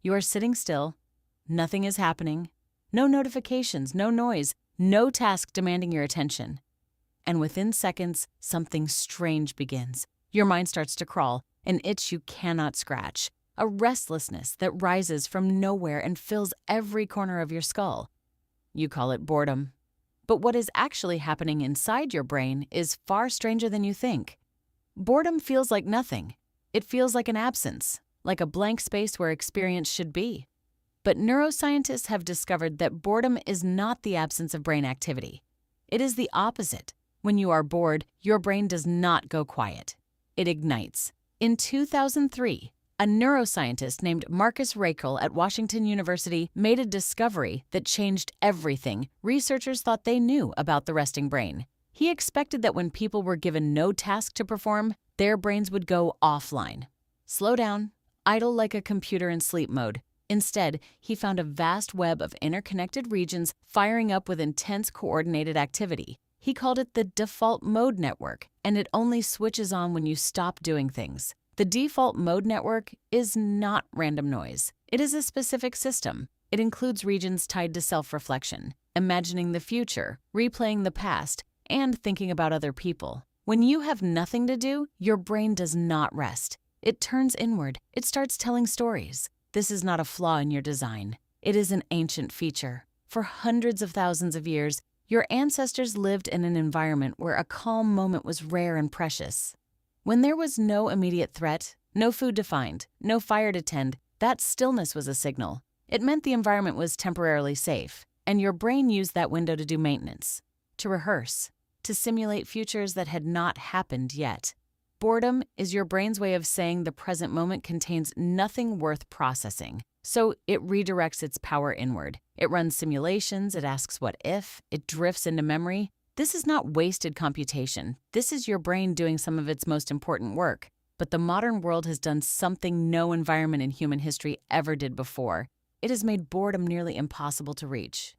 You are sitting still, nothing is happening, no notifications, no noise, no task demanding your attention. And within seconds, something strange begins. Your mind starts to crawl, an itch you cannot scratch, a restlessness that rises from nowhere and fills every corner of your skull. You call it boredom. But what is actually happening inside your brain is far stranger than you think. Boredom feels like nothing. It feels like an absence, like a blank space where experience should be. But neuroscientists have discovered that boredom is not the absence of brain activity. It is the opposite. When you are bored, your brain does not go quiet. It ignites. In 2003, a neuroscientist named Marcus Raichle at Washington University made a discovery that changed everything researchers thought they knew about the resting brain. He expected that when people were given no task to perform, their brains would go offline. Slow down, idle like a computer in sleep mode. Instead, he found a vast web of interconnected regions firing up with intense coordinated activity. He called it the default mode network, and it only switches on when you stop doing things. The default mode network is not random noise. It is a specific system. It includes regions tied to self-reflection, imagining the future, replaying the past, and thinking about other people. When you have nothing to do, your brain does not rest. It turns inward. It starts telling stories. This is not a flaw in your design. It is an ancient feature. For hundreds of thousands of years, your ancestors lived in an environment where a calm moment was rare and precious. When there was no immediate threat, no food to find, no fire to tend, that stillness was a signal. It meant the environment was temporarily safe, and your brain used that window to do maintenance, to rehearse, to simulate futures that had not happened yet. Boredom is your brain's way of saying the present moment contains nothing worth processing, so it redirects its power inward. It runs simulations, it asks what if, it drifts into memory. This is not wasted computation. This is your brain doing some of its most important work. But the modern world has done something no environment in human history ever did before. It has made boredom nearly impossible to reach.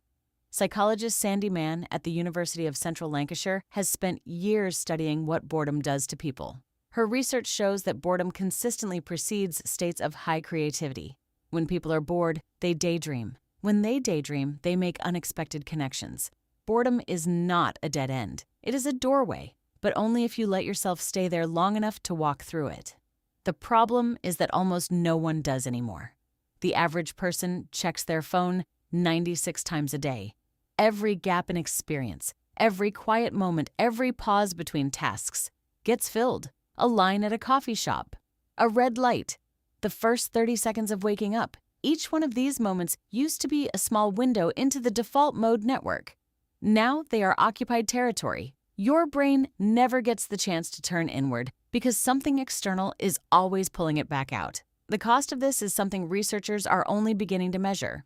Psychologist Sandy Mann at the University of Central Lancashire has spent years studying what boredom does to people. Her research shows that boredom consistently precedes states of high creativity. When people are bored, they daydream. When they daydream, they make unexpected connections. Boredom is not a dead end. It is a doorway, but only if you let yourself stay there long enough to walk through it. The problem is that almost no one does anymore. The average person checks their phone 96 times a day. Every gap in experience, every quiet moment, every pause between tasks gets filled. A line at a coffee shop, a red light, the first 30 seconds of waking up. Each one of these moments used to be a small window into the default mode network. Now they are occupied territory. Your brain never gets the chance to turn inward because something external is always pulling it back out. The cost of this is something researchers are only beginning to measure.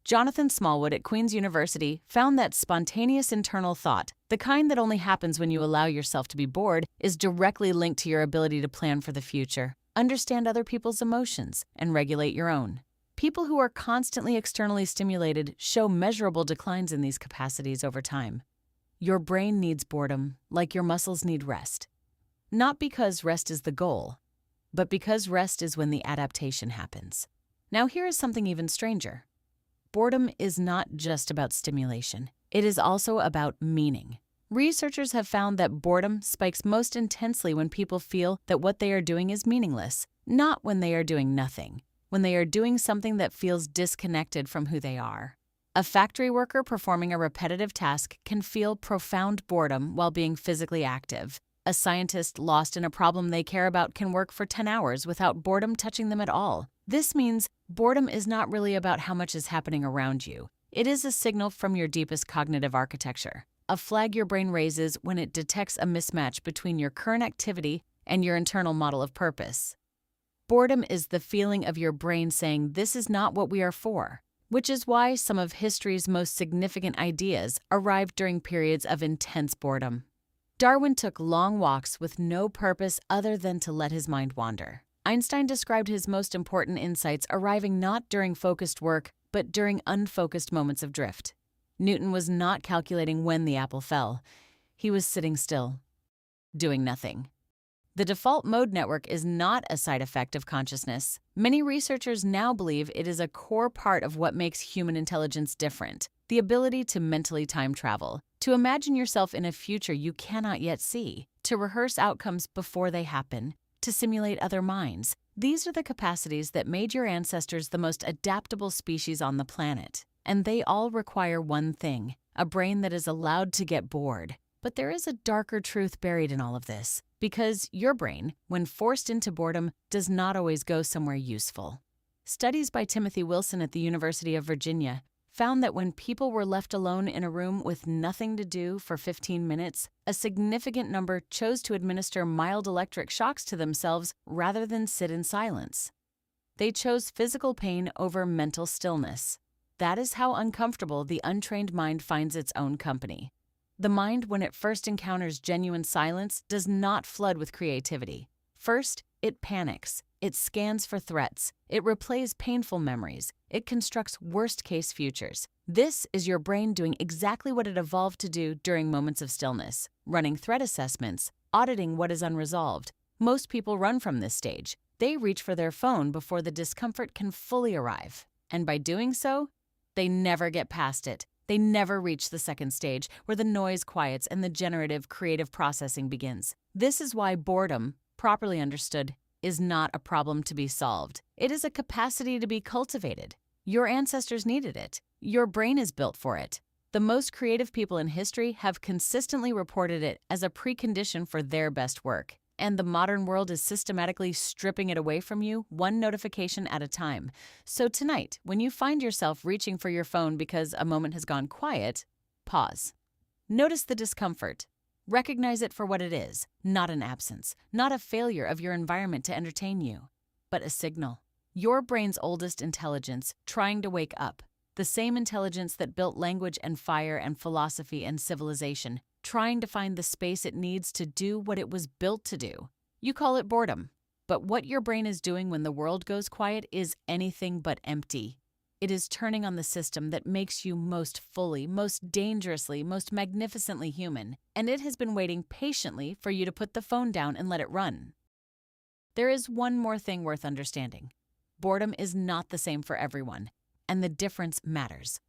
Jonathan Smallwood at Queen's University found that spontaneous internal thought, the kind that only happens when you allow yourself to be bored, is directly linked to your ability to plan for the future, understand other people's emotions, and regulate your own. People who are constantly externally stimulated show measurable declines in these capacities over time. Your brain needs boredom, like your muscles need rest. Not because rest is the goal, but because rest is when the adaptation happens. Now here is something even stranger. Boredom is not just about stimulation. It is also about meaning. Researchers have found that boredom spikes most intensely when people feel that what they are doing is meaningless, not when they are doing nothing, when they are doing something that feels disconnected from who they are. A factory worker performing a repetitive task can feel profound boredom while being physically active. A scientist lost in a problem they care about can work for 10 hours without boredom touching them at all. This means boredom is not really about how much is happening around you. It is a signal from your deepest cognitive architecture, a flag your brain raises when it detects a mismatch between your current activity and your internal model of purpose. Boredom is the feeling of your brain saying, this is not what we are for, which is why some of history's most significant ideas arrived during periods of intense boredom. Darwin took long walks with no purpose other than to let his mind wander. Einstein described his most important insights arriving not during focused work, but during unfocused moments of drift. Newton was not calculating when the apple fell. He was sitting still, doing nothing. The default mode network is not a side effect of consciousness. Many researchers now believe it is a core part of what makes human intelligence different: the ability to mentally time travel, to imagine yourself in a future you cannot yet see, to rehearse outcomes before they happen, to simulate other minds. These are the capacities that made your ancestors the most adaptable species on the planet. And they all require one thing: a brain that is allowed to get bored. But there is a darker truth buried in all of this, because your brain, when forced into boredom, does not always go somewhere useful. Studies by Timothy Wilson at the University of Virginia found that when people were left alone in a room with nothing to do for 15 minutes, a significant number chose to administer mild electric shocks to themselves rather than sit in silence. They chose physical pain over mental stillness. That is how uncomfortable the untrained mind finds its own company. The mind, when it first encounters genuine silence, does not flood with creativity. First, it panics. It scans for threats. It replays painful memories. It constructs worst-case futures. This is your brain doing exactly what it evolved to do during moments of stillness: running threat assessments, auditing what is unresolved. Most people run from this stage. They reach for their phone before the discomfort can fully arrive. And by doing so, they never get past it. They never reach the second stage, where the noise quiets and the generative, creative processing begins. This is why boredom, properly understood, is not a problem to be solved. It is a capacity to be cultivated. Your ancestors needed it. Your brain is built for it. The most creative people in history have consistently reported it as a precondition for their best work. And the modern world is systematically stripping it away from you, one notification at a time. So tonight, when you find yourself reaching for your phone because a moment has gone quiet, pause. Notice the discomfort. Recognize it for what it is: not an absence, not a failure of your environment to entertain you, but a signal. Your brain's oldest intelligence trying to wake up. The same intelligence that built language and fire and philosophy and civilization, trying to find the space it needs to do what it was built to do. You call it boredom, but what your brain is doing when the world goes quiet is anything but empty. It is turning on the system that makes you most fully, most dangerously, most magnificently human, and it has been waiting patiently for you to put the phone down and let it run. There is one more thing worth understanding. Boredom is not the same for everyone, and the difference matters.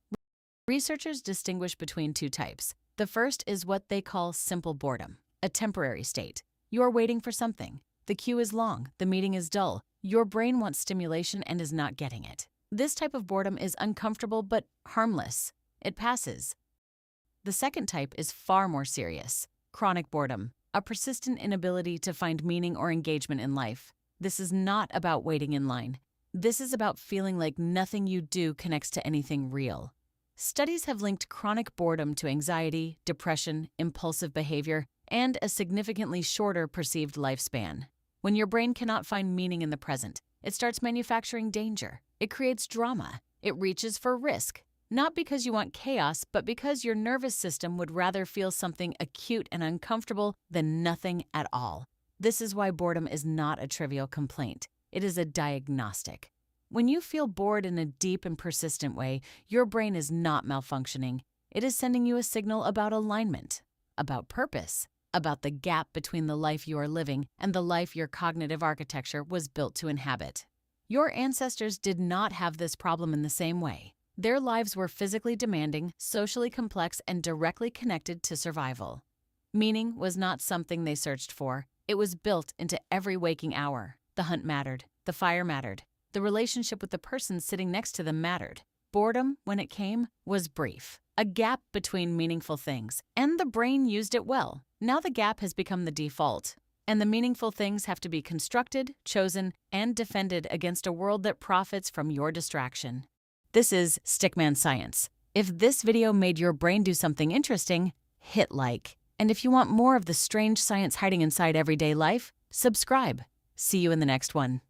Researchers distinguish between two types. The first is what they call simple boredom, a temporary state. You are waiting for something. The queue is long, the meeting is dull. Your brain wants stimulation and is not getting it. This type of boredom is uncomfortable but harmless. It passes. The second type is far more serious: chronic boredom, a persistent inability to find meaning or engagement in life. This is not about waiting in line. This is about feeling like nothing you do connects to anything real. Studies have linked chronic boredom to anxiety, depression, impulsive behavior, and a significantly shorter perceived lifespan. When your brain cannot find meaning in the present, it starts manufacturing danger. It creates drama. It reaches for risk. Not because you want chaos, but because your nervous system would rather feel something acute and uncomfortable than nothing at all. This is why boredom is not a trivial complaint. It is a diagnostic. When you feel bored in a deep and persistent way, your brain is not malfunctioning. It is sending you a signal about alignment, about purpose, about the gap between the life you are living and the life your cognitive architecture was built to inhabit. Your ancestors did not have this problem in the same way. Their lives were physically demanding, socially complex, and directly connected to survival. Meaning was not something they searched for. It was built into every waking hour. The hunt mattered. The fire mattered. The relationship with the person sitting next to them mattered. Boredom, when it came, was brief. A gap between meaningful things. And the brain used it well. Now the gap has become the default. And the meaningful things have to be constructed, chosen, and defended against a world that profits from your distraction. This is Stickman Science. If this video made your brain do something interesting, hit like. And if you want more of the strange science hiding inside everyday life, subscribe. See you in the next one.